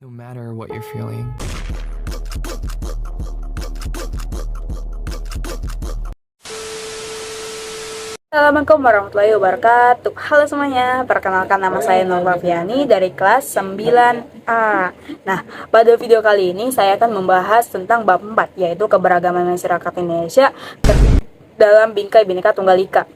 No matter what you're feeling. Assalamualaikum warahmatullahi wabarakatuh. Halo semuanya, perkenalkan nama saya Nur Wafiani dari kelas 9A. Nah, pada video kali ini saya akan membahas tentang bab 4, yaitu keberagaman masyarakat Indonesia dalam bingkai Bhinneka Tunggal Ika.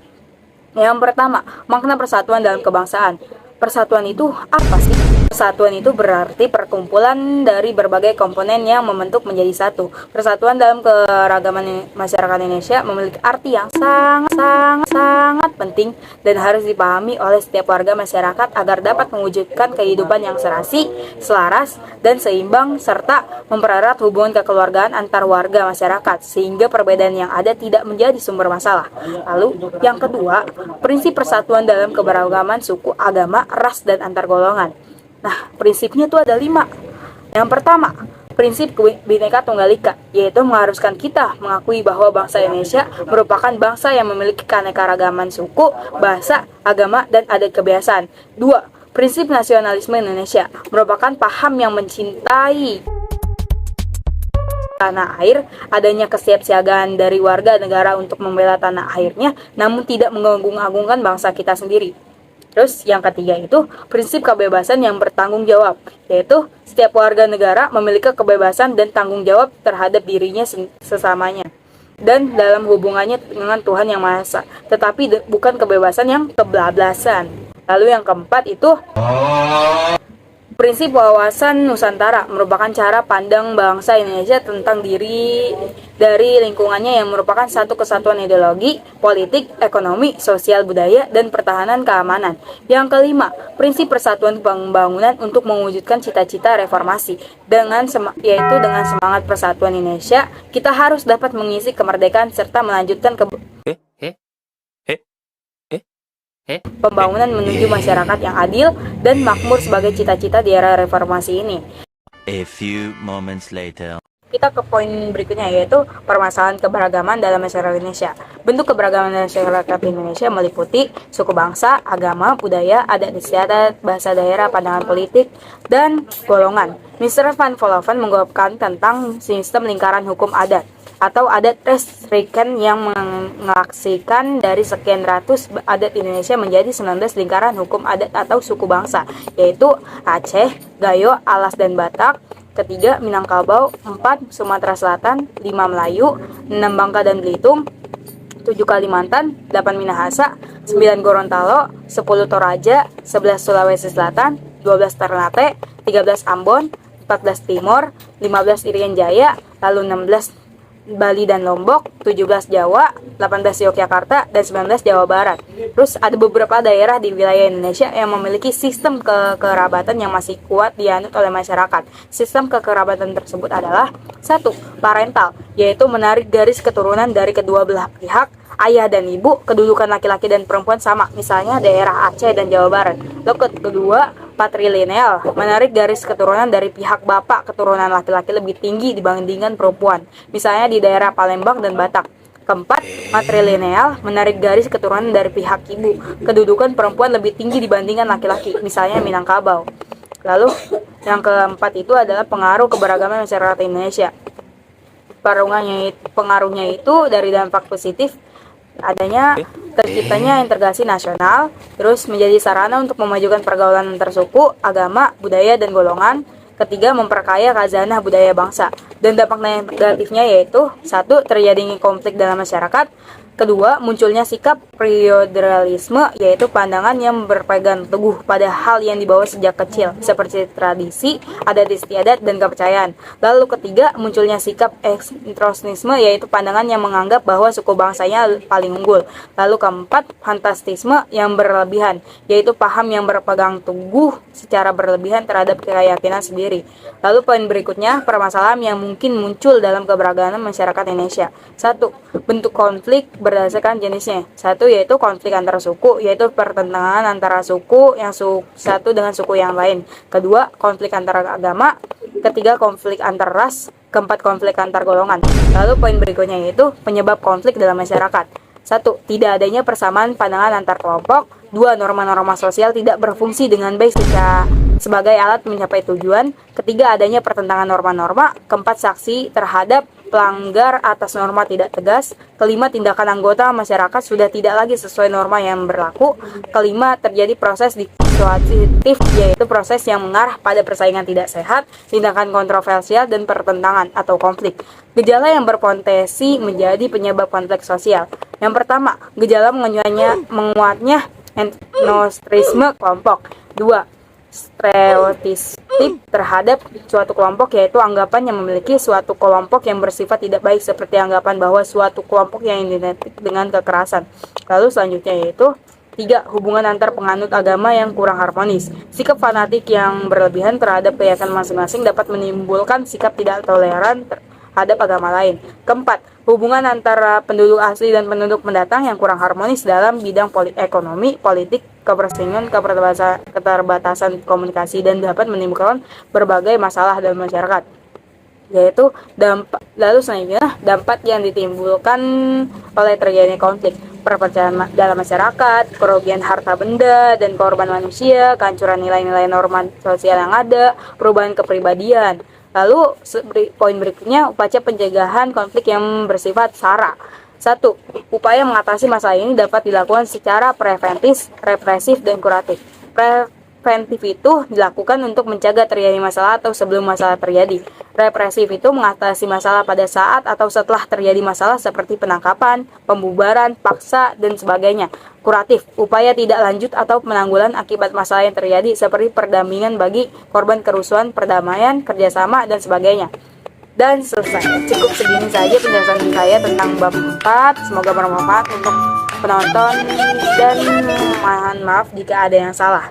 Yang pertama, makna persatuan dalam kebangsaan. Persatuan itu apa sih? Persatuan itu berarti perkumpulan dari berbagai komponen yang membentuk menjadi satu. Persatuan dalam keragaman masyarakat Indonesia memiliki arti yang sangat penting dan harus dipahami oleh setiap warga masyarakat agar dapat mewujudkan kehidupan yang serasi, selaras, dan seimbang serta mempererat hubungan kekeluargaan antar warga masyarakat sehingga perbedaan yang ada tidak menjadi sumber masalah. Lalu, yang kedua, prinsip persatuan dalam keberagaman suku, agama, ras, dan antar golongan. Nah, prinsipnya itu ada 5. Yang pertama, prinsip Bhinneka Tunggal Ika, yaitu mengharuskan kita mengakui bahwa bangsa Indonesia merupakan bangsa yang memiliki keanekaragaman suku, bahasa, agama, dan adat kebiasaan. 2. Prinsip nasionalisme Indonesia merupakan paham yang mencintai tanah air, adanya kesiapsiagaan dari warga negara untuk membela tanah airnya, namun tidak mengagung-agungkan bangsa kita sendiri. Terus yang ketiga itu prinsip kebebasan yang bertanggung jawab, yaitu setiap warga negara memiliki kebebasan dan tanggung jawab terhadap dirinya sesamanya dan dalam hubungannya dengan Tuhan Yang Maha Esa, tetapi bukan kebebasan yang kebablasan. Lalu yang keempat itu prinsip wawasan Nusantara merupakan cara pandang bangsa Indonesia tentang diri dari lingkungannya yang merupakan satu kesatuan ideologi, politik, ekonomi, sosial, budaya, dan pertahanan keamanan. Yang kelima, prinsip persatuan pembangunan untuk mewujudkan cita-cita reformasi. Yaitu dengan semangat persatuan Indonesia, kita harus dapat mengisi kemerdekaan serta melanjutkan pembangunan menuju masyarakat yang adil dan makmur sebagai cita-cita di era reformasi ini. A few moments later. Kita ke poin berikutnya, yaitu permasalahan keberagaman dalam masyarakat Indonesia. Bentuk keberagaman masyarakat Indonesia meliputi suku bangsa, agama, budaya, adat istiadat, bahasa daerah, pandangan politik, dan golongan. Mr. Van Vollenhoven mengungkapkan tentang sistem lingkaran hukum adat atau adat restrikan yang mengaksikan dari sekian ratus adat Indonesia menjadi 19 lingkaran hukum adat atau suku bangsa, yaitu Aceh, Gayo, Alas, dan Batak. Ketiga, Minangkabau. 4, Sumatera Selatan. 5, Melayu. 6, Bangka dan Belitung. 7, Kalimantan. 8, Minahasa. 9, Gorontalo. 10, Toraja. 11, Sulawesi Selatan. 12, Ternate. 13, Ambon. 14, Timor. 15, Irian Jaya. Lalu 16, Bali dan Lombok, 17 Jawa, 18 Yogyakarta, dan 19 Jawa Barat. Terus ada beberapa daerah di wilayah Indonesia yang memiliki sistem kekerabatan yang masih kuat dianut oleh masyarakat. Sistem kekerabatan tersebut adalah 1. Parental, yaitu menarik garis keturunan dari kedua belah pihak, ayah dan ibu, kedudukan laki-laki dan perempuan sama, misalnya daerah Aceh dan Jawa Barat. Lalu kedua, patrilineal, menarik garis keturunan dari pihak bapak, keturunan laki-laki lebih tinggi dibandingkan perempuan, misalnya di daerah Palembang dan Batak. Keempat, matrilineal, menarik garis keturunan dari pihak ibu, kedudukan perempuan lebih tinggi dibandingkan laki-laki, misalnya Minangkabau. Lalu yang keempat itu adalah pengaruh keberagaman masyarakat Indonesia. Pengaruhnya itu dari dampak positif adanya terciptanya integrasi nasional, terus menjadi sarana untuk memajukan pergaulan antar suku, agama, budaya, dan golongan. Ketiga, memperkaya khazanah budaya bangsa. Dan dampak negatifnya yaitu 1. Terjadinya konflik dalam masyarakat. Kedua, munculnya sikap feodalisme, yaitu pandangan yang berpegang teguh pada hal yang dibawa sejak kecil, seperti tradisi, adat istiadat, dan kepercayaan. Lalu ketiga, munculnya sikap etnosisme, yaitu pandangan yang menganggap bahwa suku bangsanya paling unggul. Lalu keempat, fantastisme yang berlebihan, yaitu paham yang berpegang teguh secara berlebihan terhadap keyakinan sendiri. Lalu poin berikutnya, permasalahan yang mungkin muncul dalam keberagaman masyarakat Indonesia. 1. Bentuk konflik berdasarkan jenisnya. 1 yaitu konflik antar suku, yaitu pertentangan antara suku yang satu dengan suku yang lain. Kedua, konflik antar agama. Ketiga, konflik antar ras. Keempat, konflik antar golongan. Lalu poin berikutnya yaitu penyebab konflik dalam masyarakat. 1. Tidak adanya persamaan pandangan antar kelompok. 2. Norma-norma sosial tidak berfungsi dengan baik sebagai alat mencapai tujuan. Ketiga, adanya pertentangan norma-norma. Keempat, saksi terhadap pelanggar atas norma tidak tegas. Kelima, tindakan anggota masyarakat sudah tidak lagi sesuai norma yang berlaku. Kelima, terjadi proses disuasitif, yaitu proses yang mengarah pada persaingan tidak sehat, tindakan kontroversial, dan pertentangan atau konflik. Gejala yang berpotensi menjadi penyebab konflik sosial. Yang pertama, gejala menguatnya etnosentrisme kelompok. 2. Stereotip terhadap suatu kelompok, yaitu anggapan yang memiliki suatu kelompok yang bersifat tidak baik, seperti anggapan bahwa suatu kelompok yang identik dengan kekerasan. Lalu selanjutnya yaitu 3. Hubungan antar penganut agama yang kurang harmonis. Sikap fanatik yang berlebihan terhadap keyakinan masing-masing dapat menimbulkan sikap tidak toleran terhadap agama lain. Keempat, hubungan antara penduduk asli dan penduduk pendatang yang kurang harmonis dalam bidang ekonomi, politik, kebersihan, keterbatasan komunikasi, dan dapat menimbulkan berbagai masalah dalam masyarakat. Yaitu lalu selanjutnya dampak yang ditimbulkan oleh terjadinya konflik, perpecahan dalam masyarakat, kerugian harta benda dan korban manusia, kehancuran nilai-nilai norma sosial yang ada, perubahan kepribadian. Lalu poin berikutnya, upaya pencegahan konflik yang bersifat SARA. 1. Upaya mengatasi masalah ini dapat dilakukan secara preventif, represif, dan kuratif. Preventif itu dilakukan untuk mencegah terjadi masalah atau sebelum masalah terjadi. Represif itu mengatasi masalah pada saat atau setelah terjadi masalah seperti penangkapan, pembubaran, paksa, dan sebagainya. Kuratif, upaya tidak lanjut atau penanggulan akibat masalah yang terjadi seperti perdampingan bagi korban kerusuhan, perdamaian, kerjasama, dan sebagainya. Dan selesai. Cukup segini saja penjelasan saya tentang bab 4. Semoga bermanfaat untuk penonton dan mohon maaf jika ada yang salah.